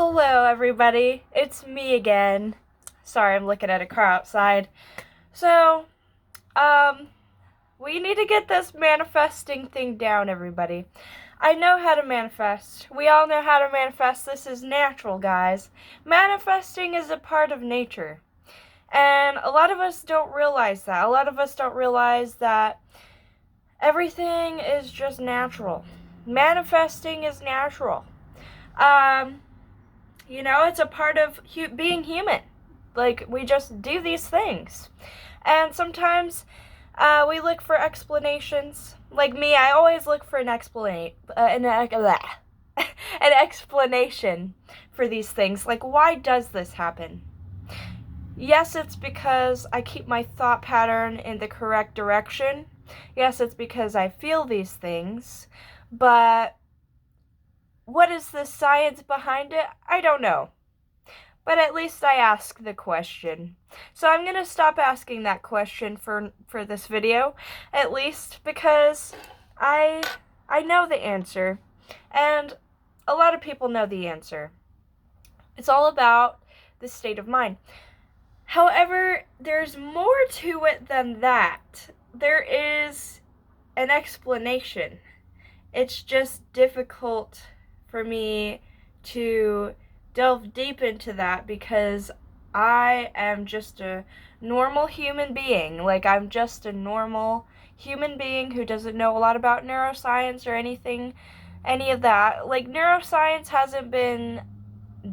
Hello, everybody. It's me again. Sorry, I'm looking at a car outside. So, um, we need to get this manifesting thing down, everybody. I know how to manifest. We all know how to manifest. This is natural, guys. Manifesting is a part of nature. And a lot of us don't realize that. A lot of us don't realize that everything is just natural. Manifesting is natural. Um, it's a part of being human. Like, we just do these things. And sometimes we look for explanations. Like me, I always look for an explanation for these things. Like, why does this happen? Yes, it's because I keep my thought pattern in the correct direction. Yes, it's because I feel these things. But what is the science behind it? I don't know. But at least I asked the question. So I'm going to stop asking that question for this video, at least, because I know the answer, and a lot of people know the answer. It's all about the state of mind. However, there's more to it than that. There is an explanation. It's just difficult for me to delve deep into that because I am just a normal human being. Like, I'm just a normal human being who doesn't know a lot about neuroscience or any of that. Like, neuroscience hasn't been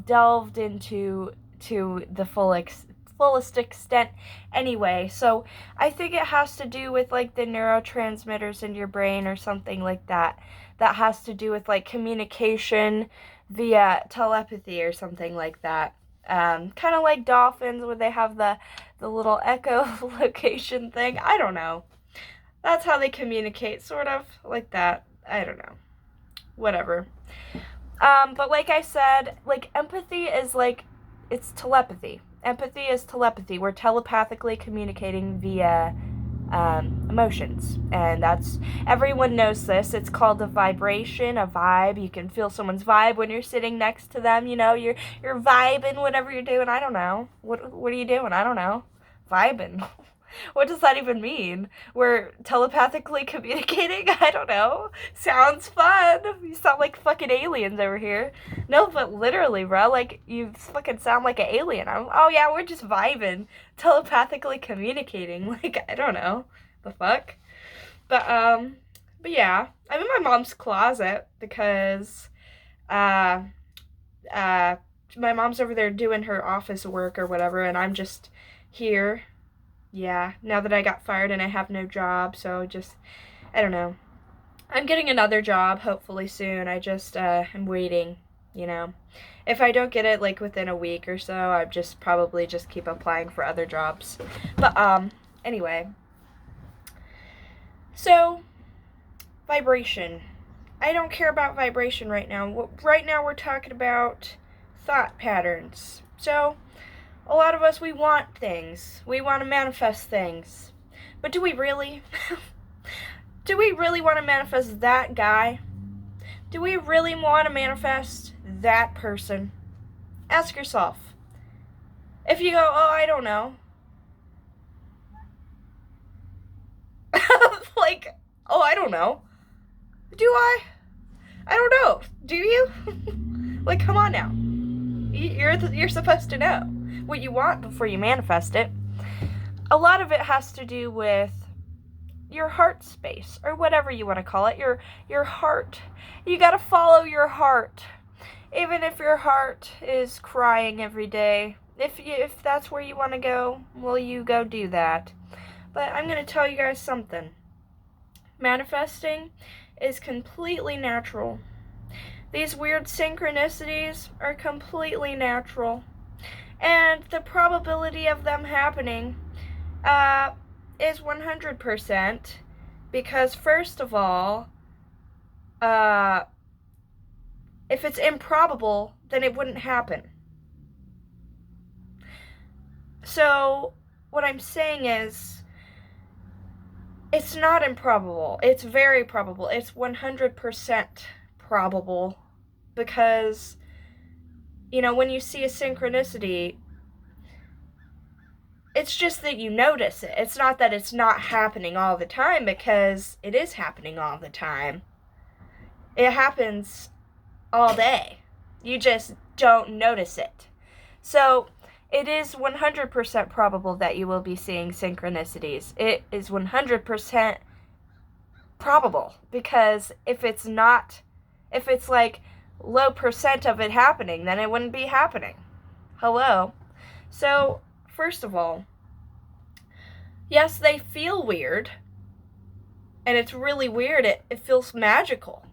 delved into to the fullest extent anyway. So I think it has to do with like the neurotransmitters in your brain or something like that. That has to do with like communication via telepathy or something like that. Kind of like dolphins where they have the little echolocation thing. I don't know. That's how they communicate, sort of like that. I don't know. Whatever. But like I said, like empathy is like, it's telepathy. Empathy is telepathy. We're telepathically communicating via emotions, and everyone knows this. It's called a vibration, a vibe. You can feel someone's vibe when you're sitting next to them. You're vibing whatever you're doing. I don't know. What are you doing? I don't know. Vibing. What does that even mean? We're telepathically communicating? I don't know. Sounds fun. You sound like fucking aliens over here. No, but literally, bro, like, you fucking sound like an alien. Oh yeah, we're just vibing. Telepathically communicating. Like, I don't know. The fuck? But yeah. I'm in my mom's closet because, uh, my mom's over there doing her office work or whatever, and I'm just here. Yeah, now that I got fired and I have no job, so I don't know. I'm getting another job hopefully soon. I just am waiting, you know. If I don't get it like within a week or so, I just probably just keep applying for other jobs. But anyway. So, vibration. I don't care about vibration right now. Right now we're talking about thought patterns. So, a lot of us, we want things. We want to manifest things. But do we really? Do we really want to manifest that guy? Do we really want to manifest that person? Ask yourself. If you go, oh, I don't know. Like, oh, I don't know. Do I? I don't know. Do you? Like, come on now. You're supposed to know what you want before you manifest it. A lot of it has to do with your heart space, or whatever you want to call it. Your heart. You got to follow your heart. Even if your heart is crying every day, if that's where you want to go, well, you go do that. But I'm going to tell you guys something. Manifesting is completely natural. These weird synchronicities are completely natural. And the probability of them happening is 100%, because first of all, if it's improbable, then it wouldn't happen. So what I'm saying is, it's not improbable. It's very probable. It's 100% probable, because when you see a synchronicity, it's just that you notice it. It's not that it's not happening all the time, because it is happening all the time. It happens all day. You just don't notice it. So it is 100% probable that you will be seeing synchronicities. It is 100% probable, because if it's like low percent of it happening, then it wouldn't be happening. Hello? So, first of all, yes, they feel weird, and it's really weird. It feels magical.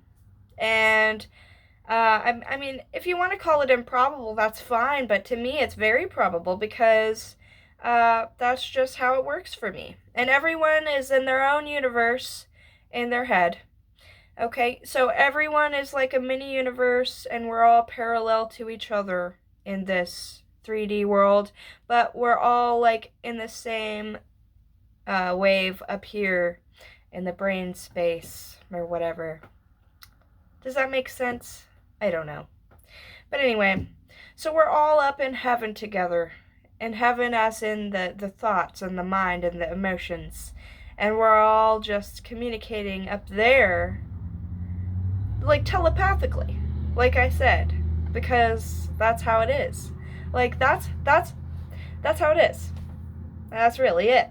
And I mean, if you want to call it improbable, that's fine, but to me it's very probable, because that's just how it works for me. And everyone is in their own universe in their head. Okay, so everyone is like a mini universe, and we're all parallel to each other in this 3D world, but we're all like in the same wave up here in the brain space or whatever. Does that make sense? I don't know. But anyway, so we're all up in heaven together. In heaven as in the thoughts and the mind and the emotions. And we're all just communicating up there, like telepathically, like I said, because that's how it is. Like that's how it is. That's really it.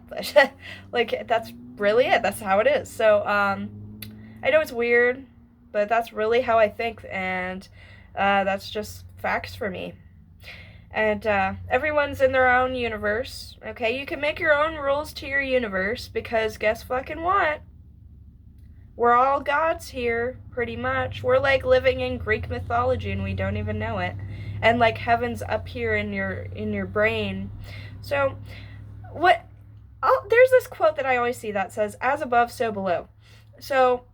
Like that's really it. That's how it is. So I know it's weird, but that's really how I think, and that's just facts for me. And everyone's in their own universe. Okay, you can make your own rules to your universe, because guess fucking what? We're all gods here, pretty much. We're like living in Greek mythology, and we don't even know it. And like heaven's up here in your brain. So there's this quote that I always see that says, "As above, so below." So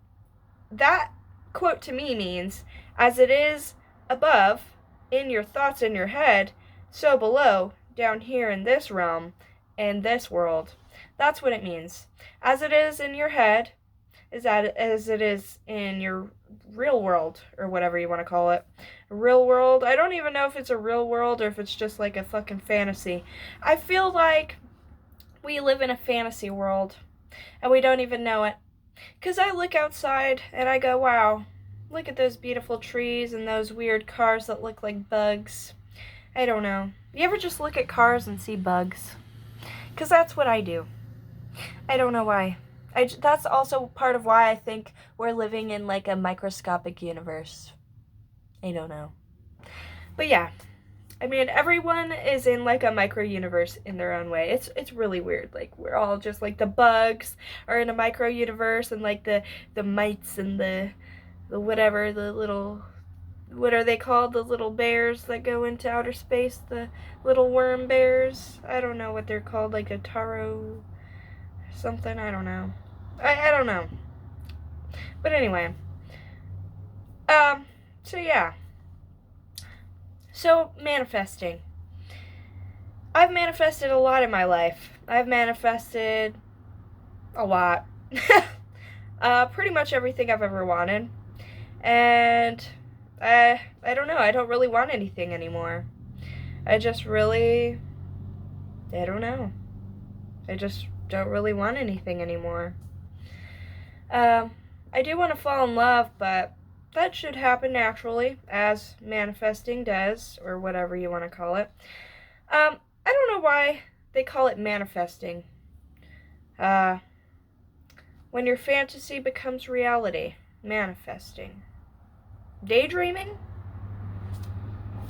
that quote to me means, as it is above in your thoughts in your head, so below down here in this realm, in this world. That's what it means. As it is in your head, as it is in your real world, or whatever you want to call it. Real world. I don't even know if it's a real world or if it's just like a fucking fantasy. I feel like we live in a fantasy world, and we don't even know it. Because I look outside and I go, wow, look at those beautiful trees and those weird cars that look like bugs. I don't know. You ever just look at cars and see bugs? Because that's what I do. I don't know why. That's also part of why I think we're living in like a microscopic universe. I don't know. But yeah. I mean, everyone is in like a micro universe in their own way. It's really weird. Like we're all just like the bugs are in a micro universe, and like the mites and the whatever, the little, what are they called? The little bears that go into outer space, the little worm bears. I don't know what they're called, like a taro something, I don't know. I don't know. But anyway. So yeah. So, manifesting. I've manifested a lot in my life. I've manifested a lot. Pretty much everything I've ever wanted. And I don't know. I don't really want anything anymore. I don't know. I just don't really want anything anymore. I do want to fall in love, but that should happen naturally, as manifesting does, or whatever you want to call it. I don't know why they call it manifesting. When your fantasy becomes reality, manifesting. Daydreaming?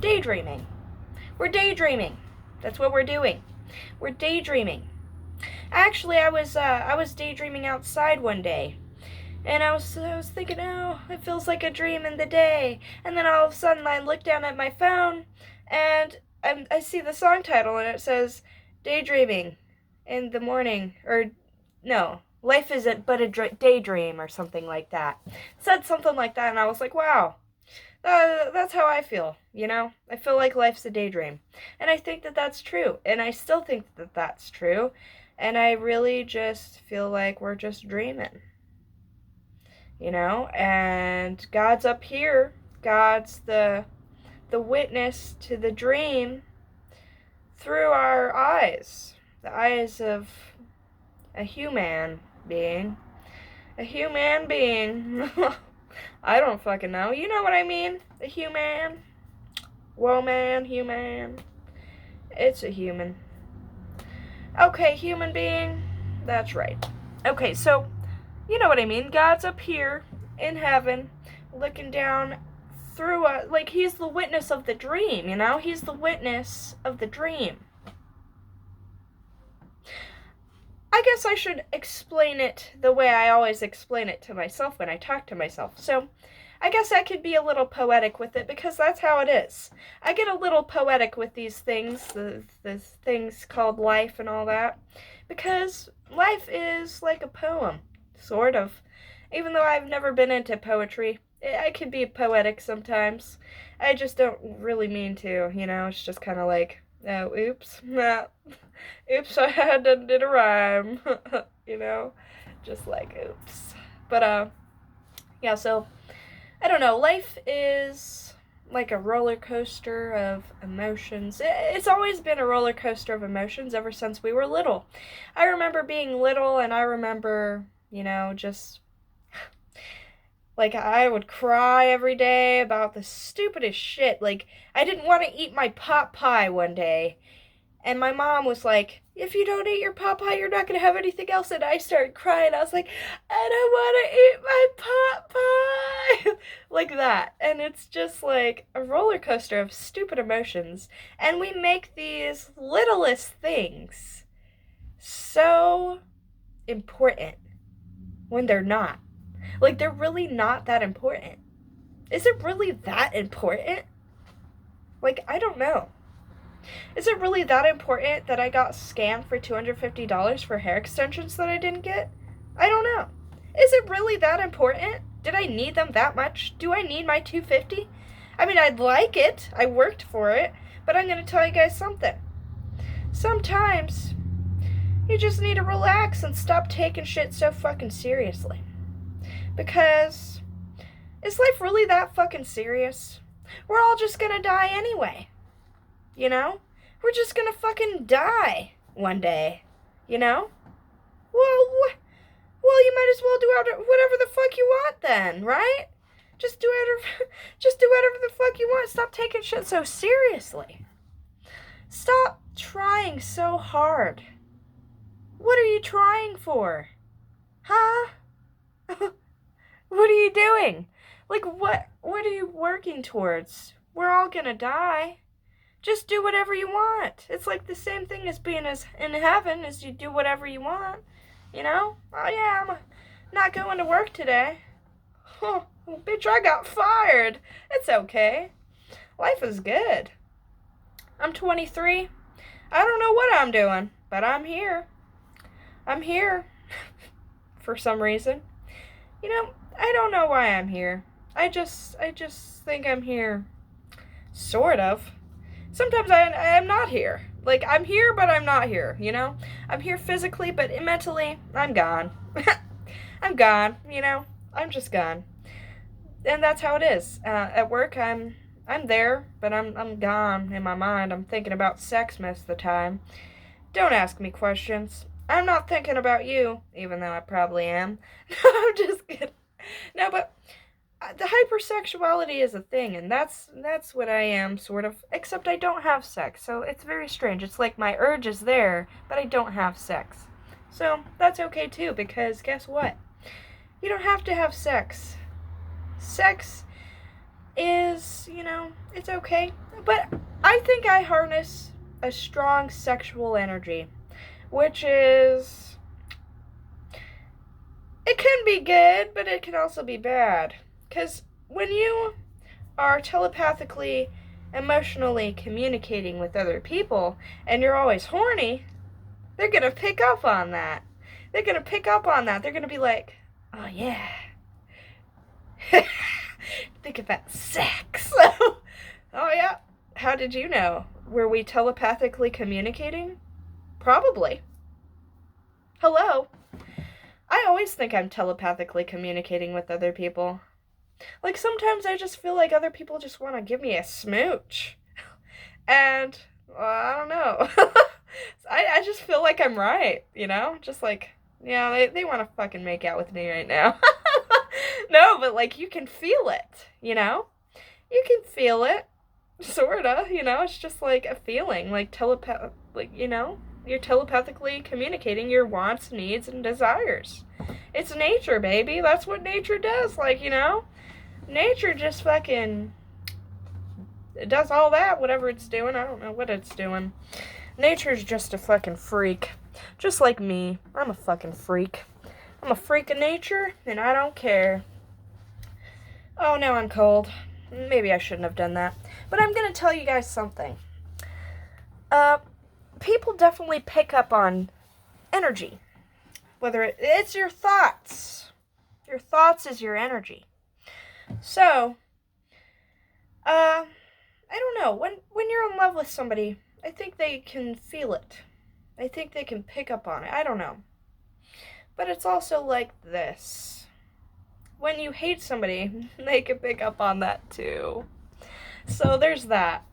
Daydreaming. We're daydreaming. That's what we're doing. We're daydreaming. Actually, I was daydreaming outside one day. And I was thinking, oh, it feels like a dream in the day. And then all of a sudden I look down at my phone, and I see the song title, and it says, Daydreaming in the morning. Or, no, Life is but a daydream, or something like that. It said something like that, and I was like, wow, that's how I feel, you know? I feel like life's a daydream. And I think that that's true. And I still think that that's true. And I really just feel like we're just dreaming. You know, and God's up here. God's the the witness to the dream through our eyes. The eyes of a human being. A human being. I don't fucking know. You know what I mean? A human. Woman, human. It's a human. Okay, human being. That's right. Okay, so, you know what I mean. God's up here in heaven, looking down through like, he's the witness of the dream, you know? He's the witness of the dream. I guess I should explain it the way I always explain it to myself when I talk to myself. So, I guess I could be a little poetic with it, because that's how it is. I get a little poetic with these things, the things called life and all that, because life is like a poem, sort of. Even though I've never been into poetry, I could be poetic sometimes. I just don't really mean to, you know? It's just kind of like, oh, oops. Oops, I did a rhyme. You know? Just like, oops. But, yeah, so, I don't know. Life is like a roller coaster of emotions. It's always been a roller coaster of emotions ever since we were little. I remember being little, and I remember, you know, just... like, I would cry every day about the stupidest shit. Like, I didn't want to eat my pot pie one day. And my mom was like, if you don't eat your pot pie, you're not going to have anything else. And I started crying. I was like, I don't want to eat my pot pie. Like that. And it's just like a roller coaster of stupid emotions. And we make these littlest things so important when they're not. Like, they're really not that important. Is it really that important? Like, I don't know. Is it really that important that I got scammed for $250 for hair extensions that I didn't get? I don't know. Is it really that important? Did I need them that much? Do I need my $250? I mean, I'd like it. I worked for it. But I'm going to tell you guys something. Sometimes you just need to relax and stop taking shit so fucking seriously. Because, is life really that fucking serious? We're all just gonna die anyway. You know? We're just gonna fucking die one day. You know? Well, you might as well do whatever the fuck you want then, right? Just do whatever the fuck you want. Stop taking shit so seriously. Stop trying so hard. What are you trying for? Huh? What are you doing? Like, what are you working towards? We're all gonna die. Just do whatever you want. It's like the same thing as being in heaven, is you do whatever you want. You know? Oh yeah, I'm not going to work today. Huh, well, bitch, I got fired. It's okay. Life is good. I'm 23. I don't know what I'm doing, but I'm here. I'm here. For some reason. You know, I don't know why I'm here. I just think I'm here. Sort of. Sometimes I'm not here. Like, I'm here, but I'm not here, you know? I'm here physically, but mentally, I'm gone. I'm gone, you know? I'm just gone. And that's how it is. At work, I'm there, but I'm gone in my mind. I'm thinking about sex most of the time. Don't ask me questions. I'm not thinking about you, even though I probably am. I'm just kidding. No, but the hypersexuality is a thing, and that's what I am, sort of. Except I don't have sex, so it's very strange. It's like my urge is there, but I don't have sex. So that's okay too, because guess what? You don't have to have sex. Sex is, you know, it's okay. But I think I harness a strong sexual energy, which is, it can be good, but it can also be bad. Because when you are telepathically, emotionally communicating with other people, and you're always horny, they're going to pick up on that. They're going to pick up on that. They're going to be like, oh yeah. Think about sex. Oh yeah. How did you know? Were we telepathically communicating? Probably. Hello. I always think I'm telepathically communicating with other people. Like, sometimes I just feel like other people just want to give me a smooch. And, well, I don't know. I just feel like I'm right, you know? Just like, yeah, they want to fucking make out with me right now. No, but, like, you can feel it, you know? You can feel it. Sorta, you know? It's just like a feeling, like like, you know? You're telepathically communicating your wants, needs, and desires. It's nature, baby. That's what nature does. Like, you know? Nature just fucking... It does all that, whatever it's doing. I don't know what it's doing. Nature's just a fucking freak. Just like me. I'm a fucking freak. I'm a freak of nature, and I don't care. Oh, now I'm cold. Maybe I shouldn't have done that. But I'm gonna tell you guys something. People definitely pick up on energy. Whether it's your thoughts. Your thoughts is your energy. So, I don't know. When you're in love with somebody, I think they can feel it. I think they can pick up on it. I don't know. But it's also like this. When you hate somebody, they can pick up on that too. So there's that.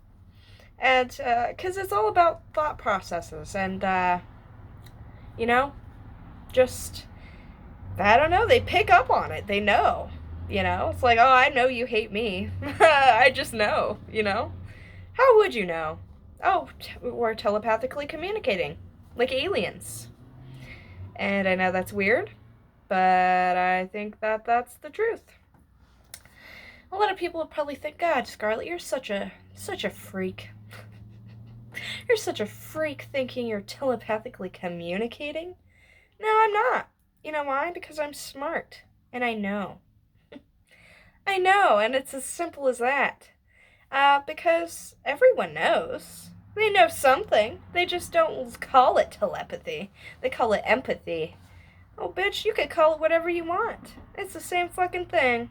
And, because it's all about thought processes. And, you know, just, I don't know, they pick up on it. They know. You know? It's like, oh, I know you hate me. I just know, you know? How would you know? Oh, we're telepathically communicating. Like aliens. And I know that's weird, but I think that that's the truth. A lot of people would probably think, God, Scarlett, you're such a freak. You're such a freak thinking you're telepathically communicating. No, I'm not. You know why? Because I'm smart. And I know. I know, and it's as simple as that. Because everyone knows. They know something. They just don't call it telepathy. They call it empathy. Oh, bitch, you could call it whatever you want. It's the same fucking thing.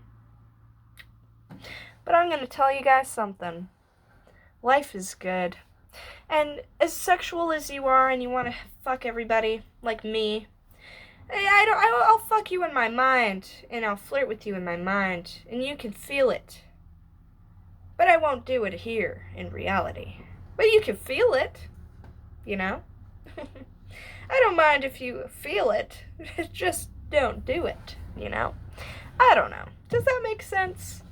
But I'm gonna tell you guys something. Life is good. And as sexual as you are and you want to fuck everybody, like me, I'll fuck you in my mind, and I'll flirt with you in my mind, and you can feel it. But I won't do it here, in reality. But you can feel it, you know? I don't mind if you feel it, just don't do it, you know? I don't know. Does that make sense?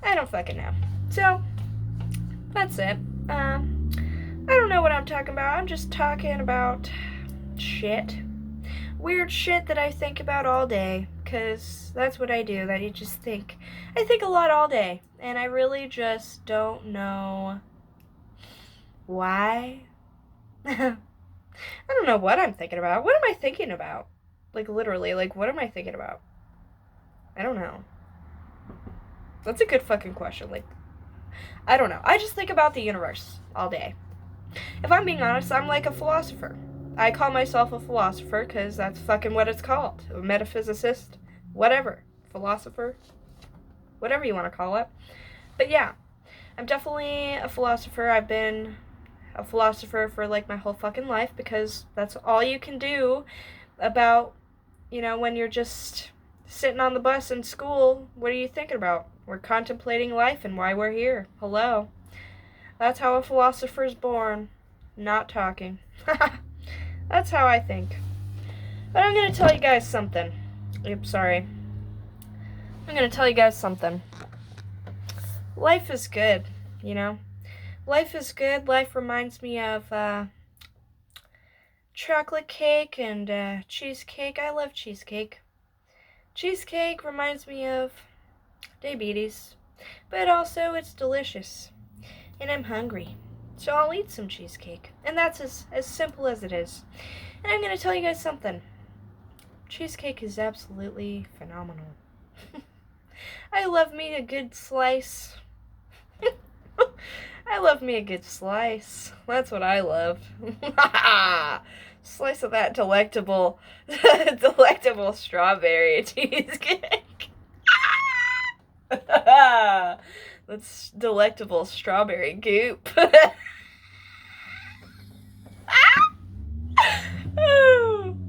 I don't fucking know. So, that's it. I don't know what I'm talking about. I'm just talking about shit. Weird shit that I think about all day, because that's what I do, that you just think. I think a lot all day, and I really just don't know why. I don't know what I'm thinking about. What am I thinking about? Like, literally, like, what am I thinking about? I don't know. That's a good fucking question. Like, I don't know. I just think about the universe all day. If I'm being honest, I'm like a philosopher. I call myself a philosopher because that's fucking what it's called. A metaphysicist, whatever. Philosopher, whatever you want to call it. But yeah, I'm definitely a philosopher. I've been a philosopher for like my whole fucking life because that's all you can do about, you know, when you're just sitting on the bus in school. What are you thinking about? We're contemplating life and why we're here. Hello. That's how a philosopher's born. Not talking. That's how I think. But I'm going to tell you guys something. Oops, sorry. I'm going to tell you guys something. Life is good, you know? Life is good. Life reminds me of chocolate cake and cheesecake. I love cheesecake. Cheesecake reminds me of diabetes. But also, it's delicious. And I'm hungry. So I'll eat some cheesecake. And that's as simple as it is. And I'm going to tell you guys something. Cheesecake is absolutely phenomenal. I love me a good slice. I love me a good slice. That's what I love. Slice of that delectable strawberry cheesecake. That's delectable strawberry goop.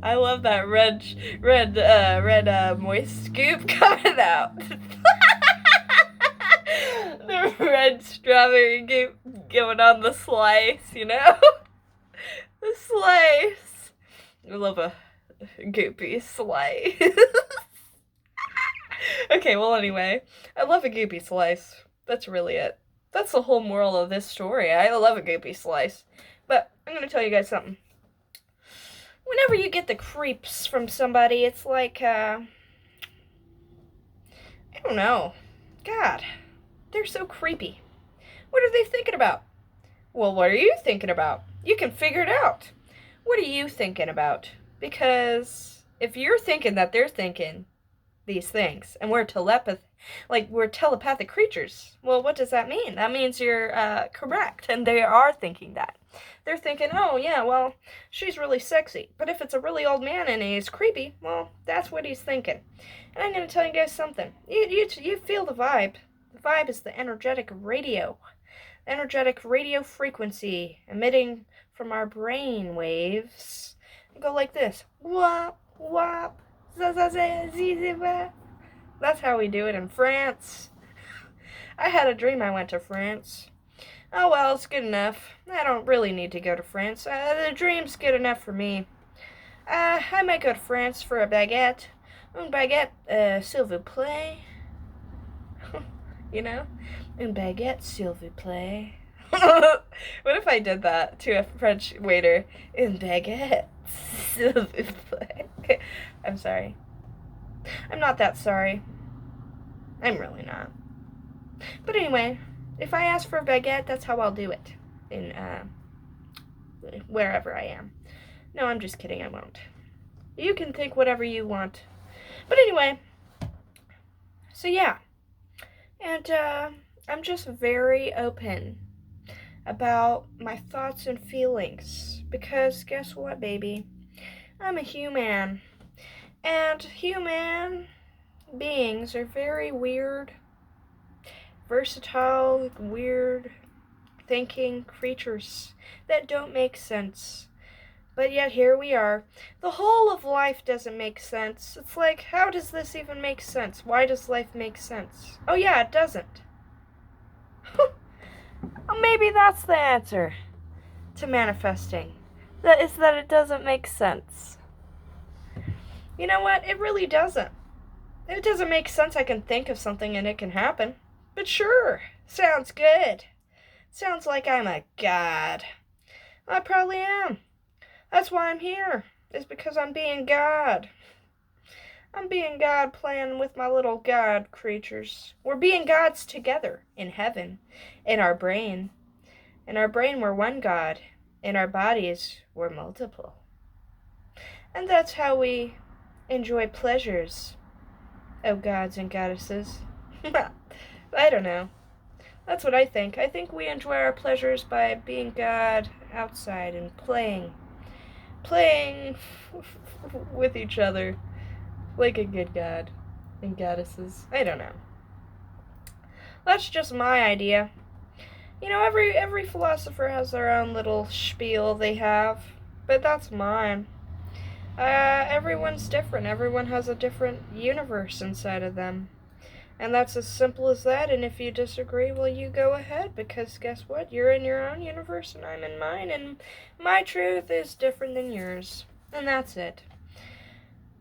I love that red moist goop coming out. The red strawberry going on the slice, you know? The slice. I love a goopy slice. Okay, well, anyway, I love a goopy slice. That's really it. That's the whole moral of this story. I love a goopy slice. But I'm going to tell you guys something. Whenever you get the creeps from somebody, it's like, I don't know. God, they're so creepy. What are they thinking about? Well, what are you thinking about? You can figure it out. What are you thinking about? Because if you're thinking that they're thinking these things, and we're telepathic creatures, well, what does that mean? That means you're correct, and they are thinking that. They're thinking, oh, yeah, well, she's really sexy. But if it's a really old man and he's creepy, well, that's what he's thinking. And I'm going to tell you guys something. You feel the vibe. The vibe is the energetic radio frequency emitting from our brain waves. They go like this. Wop, wop, za. That's how we do it in France. I had a dream I went to France. Oh, well, it's good enough. I don't really need to go to France. The dream's good enough for me. I might go to France for a baguette. Un baguette, s'il vous plaît. You know? Un baguette, s'il vous plaît. What if I did that to a French waiter? Un baguette, s'il vous plaît. I'm sorry. I'm not that sorry. I'm really not. But anyway, if I ask for a baguette, that's how I'll do it. In, wherever I am. No, I'm just kidding, I won't. You can think whatever you want. But anyway, so yeah. And, I'm just very open about my thoughts and feelings. Because guess what, baby? I'm a human. And human beings are very weird, versatile, weird thinking creatures that don't make sense. But yet here we are. The whole of life doesn't make sense. It's like, how does this even make sense? Why does life make sense? Oh yeah, it doesn't. Well, maybe that's the answer to manifesting. That is that it doesn't make sense. You know what? It really doesn't. It doesn't make sense. I can think of something and it can happen. But sure, sounds good. Sounds like I'm a god. I probably am. That's why I'm here. It's because I'm being God. I'm being God playing with my little God creatures. We're being gods together in heaven, in our brain. In our brain, we're one God. In our bodies, we're multiple. And that's how we enjoy pleasures, oh gods and goddesses. I don't know. That's what I think. I think we enjoy our pleasures by being God outside and playing with each other like a good god and goddesses. I don't know. That's just my idea. You know, every philosopher has their own little spiel they have, but that's mine. Everyone's different. Everyone has a different universe inside of them. And that's as simple as that, and if you disagree, well, you go ahead, because guess what? You're in your own universe, and I'm in mine, and my truth is different than yours. And that's it.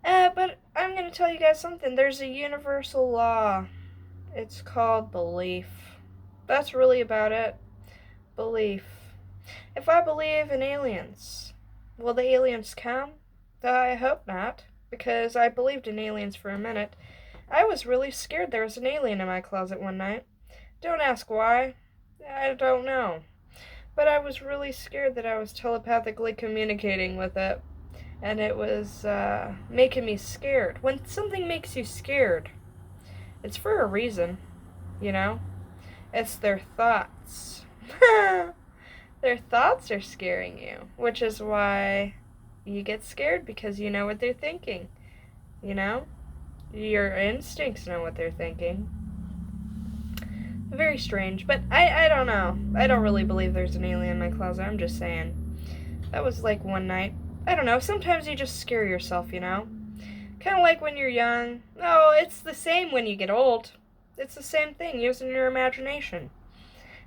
But I'm going to tell you guys something. There's a universal law. It's called belief. That's really about it. Belief. If I believe in aliens, will the aliens come? I hope not, because I believed in aliens for a minute. I was really scared there was an alien in my closet one night. Don't ask why. I don't know. But I was really scared that I was telepathically communicating with it. And it was making me scared. When something makes you scared, it's for a reason, you know? It's their thoughts. Their thoughts are scaring you, which is why you get scared, because you know what they're thinking, you know? Your instincts know what they're thinking. Very strange, but I don't know. I don't really believe there's an alien in my closet, I'm just saying. That was like one night. I don't know, sometimes you just scare yourself, you know? Kind of like when you're young. No, it's the same when you get old. It's the same thing, using your imagination.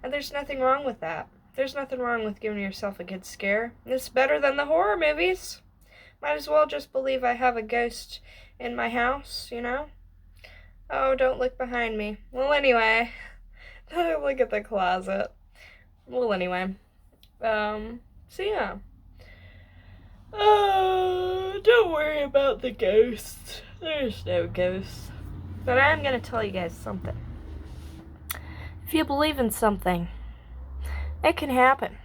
And there's nothing wrong with that. There's nothing wrong with giving yourself a good scare. It's better than the horror movies. Might as well just believe I have a ghost in my house, you know? Oh, don't look behind me. Well, anyway, look at the closet. Well, anyway, so yeah. Don't worry about the ghosts. There's no ghosts. But I'm gonna tell you guys something. If you believe in something, it can happen.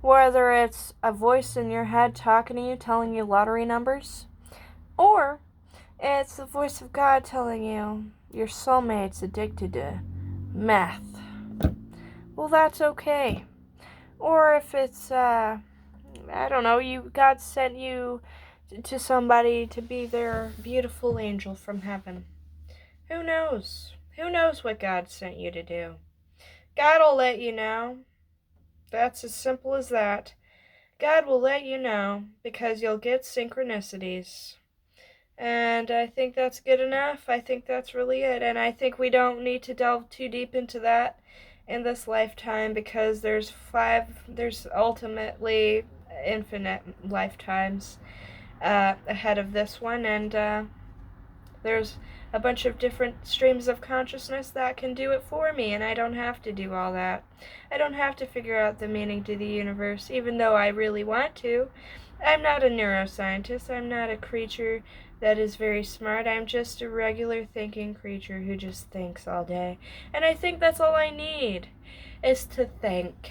Whether it's a voice in your head talking to you, telling you lottery numbers, or it's the voice of God telling you your soulmate's addicted to meth. Well, that's okay. Or if it's, I don't know, God sent you to somebody to be their beautiful angel from heaven. Who knows? Who knows what God sent you to do? God will let you know. That's as simple as that. God will let you know because you'll get synchronicities. And I think that's good enough. I think that's really it. And I think we don't need to delve too deep into that in this lifetime because there's ultimately infinite lifetimes ahead of this one. And there's a bunch of different streams of consciousness that can do it for me, and I don't have to do all that. I don't have to figure out the meaning to the universe, even though I really want to. I'm not a neuroscientist. I'm not a creature that is very smart. I'm just a regular thinking creature who just thinks all day. And I think that's all I need, is to think.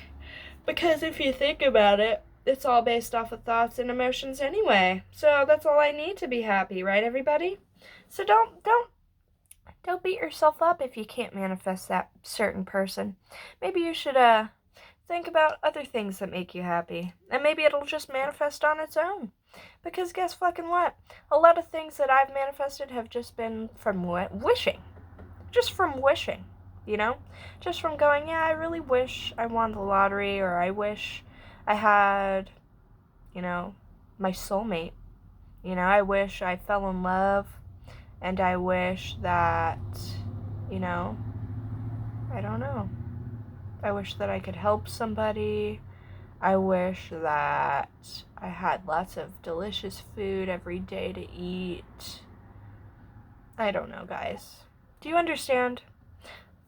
Because if you think about it, it's all based off of thoughts and emotions anyway. So that's all I need to be happy, right, everybody? So don't beat yourself up if you can't manifest that certain person. Maybe you should think about other things that make you happy, and maybe it'll just manifest on its own. Because guess fucking what? A lot of things that I've manifested have just been from wishing. Just from wishing, you know? Just from going, yeah, I really wish I won the lottery, or I wish I had, you know, my soulmate. You know, I wish I fell in love. And I wish that, you know, I don't know. I wish that I could help somebody. I wish that I had lots of delicious food every day to eat. I don't know, guys. Do you understand?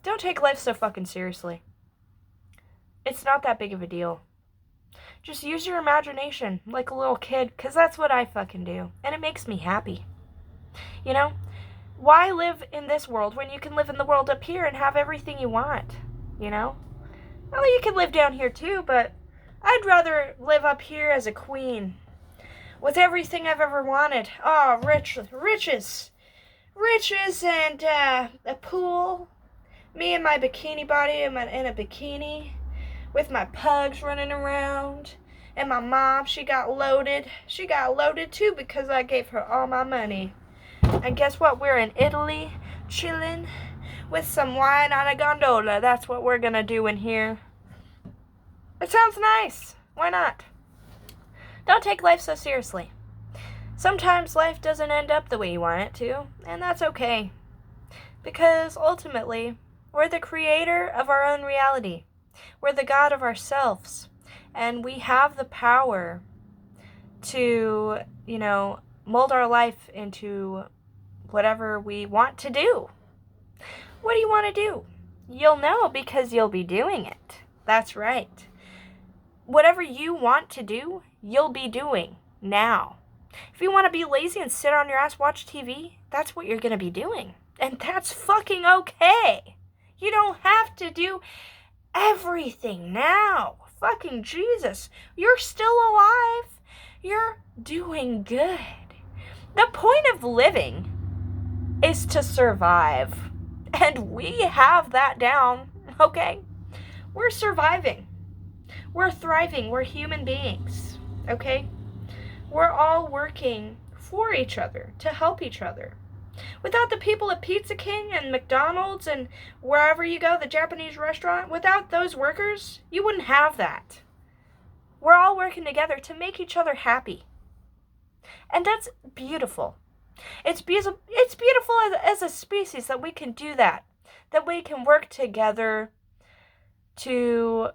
Don't take life so fucking seriously. It's not that big of a deal. Just use your imagination like a little kid, because that's what I fucking do. And it makes me happy. You know? Why live in this world when you can live in the world up here and have everything you want? You know? Well, you can live down here too, but I'd rather live up here as a queen. With everything I've ever wanted. Oh, riches. Riches and a pool. Me and my bikini body in a bikini. With my pugs running around. And my mom, she got loaded. She got loaded too because I gave her all my money. And guess what? We're in Italy, chilling with some wine on a gondola. That's what we're gonna do in here. It sounds nice. Why not? Don't take life so seriously. Sometimes life doesn't end up the way you want it to, and that's okay. Because ultimately, we're the creator of our own reality. We're the God of ourselves. And we have the power to, you know, mold our life into whatever we want to do. What do you want to do? You'll know because you'll be doing it. That's right. Whatever you want to do, you'll be doing now. If you want to be lazy and sit on your ass, watch TV, that's what you're going to be doing. And that's fucking okay. You don't have to do everything now. Fucking Jesus. You're still alive. You're doing good. The point of living is to survive. And we have that down, okay? We're surviving. We're thriving. We're human beings, okay? We're all working for each other, to help each other. Without the people at Pizza King and McDonald's and wherever you go, the Japanese restaurant, without those workers, you wouldn't have that. We're all working together to make each other happy. And that's beautiful. It's beautiful as a species that we can do that. that we can work together to,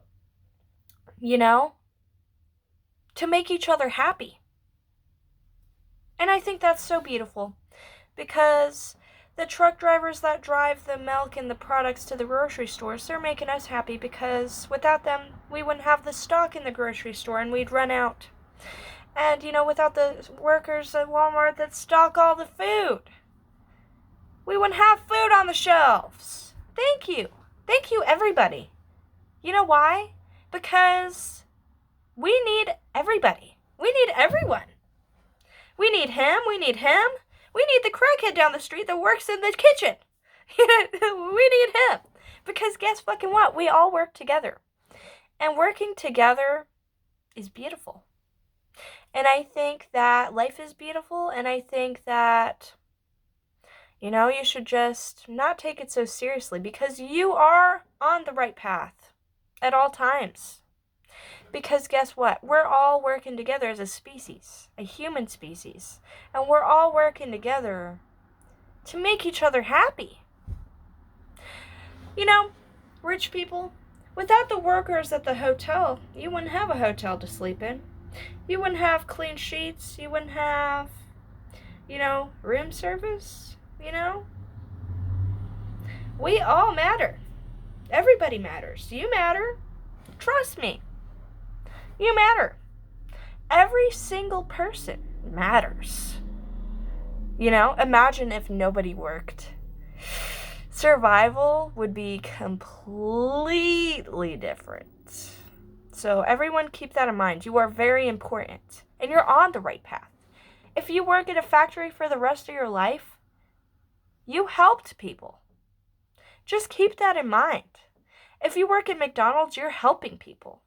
to make each other happy. And I think that's so beautiful, because the truck drivers that drive the milk and the products to the grocery stores, they're making us happy, because without them, we wouldn't have the stock in the grocery store and we'd run out. And, without the workers at Walmart that stock all the food, we wouldn't have food on the shelves. Thank you. Thank you, everybody. You know why? Because we need everybody. We need everyone. We need him. We need him. We need the crackhead down the street that works in the kitchen. We need him. Because guess fucking what? We all work together. And working together is beautiful. And I think that life is beautiful, and I think that, you should just not take it so seriously, because you are on the right path at all times. Because guess what? We're all working together as a species, a human species, and we're all working together to make each other happy. Rich people, without the workers at the hotel, you wouldn't have a hotel to sleep in. You wouldn't have clean sheets. You wouldn't have, room service, We all matter. Everybody matters. You matter. Trust me. You matter. Every single person matters. Imagine if nobody worked. Survival would be completely different. So everyone keep that in mind. You are very important, and you're on the right path. If you work at a factory for the rest of your life, you helped people. Just keep that in mind. If you work at McDonald's, you're helping people.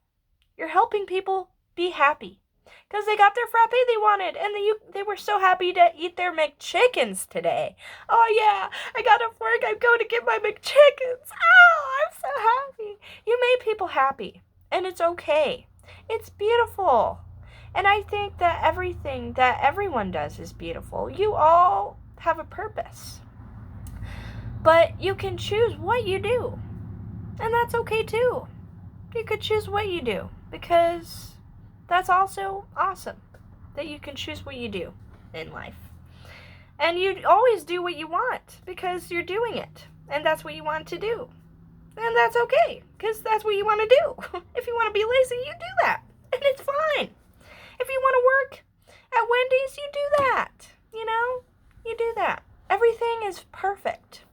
You're helping people be happy, because they got their frappe they wanted, and they were so happy to eat their McChickens today. Oh yeah, I got off work, I'm going to get my McChickens. Oh, I'm so happy. You made people happy, and it's okay. It's beautiful. And I think that everything that everyone does is beautiful. You all have a purpose. But you can choose what you do. And that's okay too. You could choose what you do, because that's also awesome, that you can choose what you do in life. And you always do what you want, because you're doing it, and that's what you want to do. And that's okay, because that's what you want to do. If you want to be lazy, you do that, and it's fine. If you want to work at Wendy's, you do that. You do that. Everything is perfect.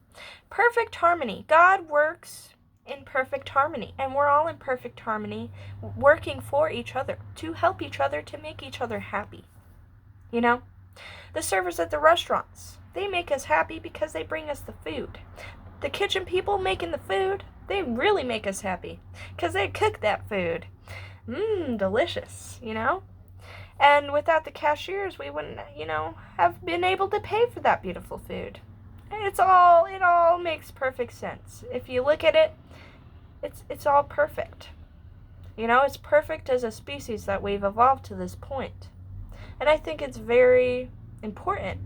Perfect harmony. God works in perfect harmony, and we're all in perfect harmony, working for each other, to help each other, to make each other happy. The servers at the restaurants, they make us happy because they bring us the food. The kitchen people making the food, they really make us happy because they cook that food. Delicious, And without the cashiers, we wouldn't, have been able to pay for that beautiful food. It all makes perfect sense. If you look at it, it's all perfect. It's perfect as a species that we've evolved to this point. And I think it's very important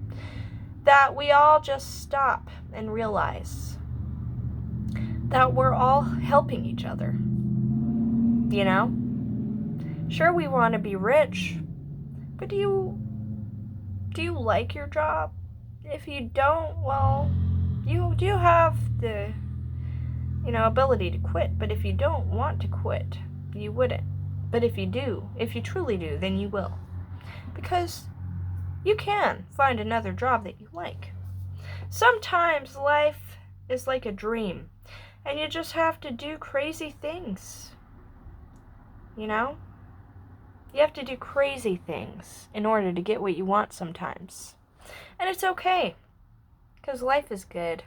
that we all just stop and realize that we're all helping each other. Sure, we want to be rich, but do you like your job? If you don't, well, you do have the ability to quit. But if you don't want to quit, you wouldn't. But if you do, if you truly do, then you will. Because you can find another job that you like. Sometimes life is like a dream, and you just have to do crazy things. You have to do crazy things in order to get what you want sometimes. And it's okay, because life is good.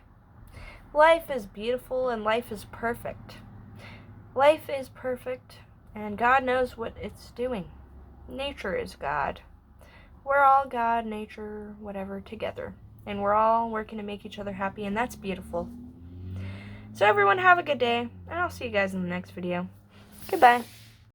Life is beautiful, and life is perfect. Life is perfect, and God knows what it's doing. Nature is God. We're all God, nature, whatever, together. And we're all working to make each other happy, and that's beautiful. So everyone have a good day, and I'll see you guys in the next video. Goodbye.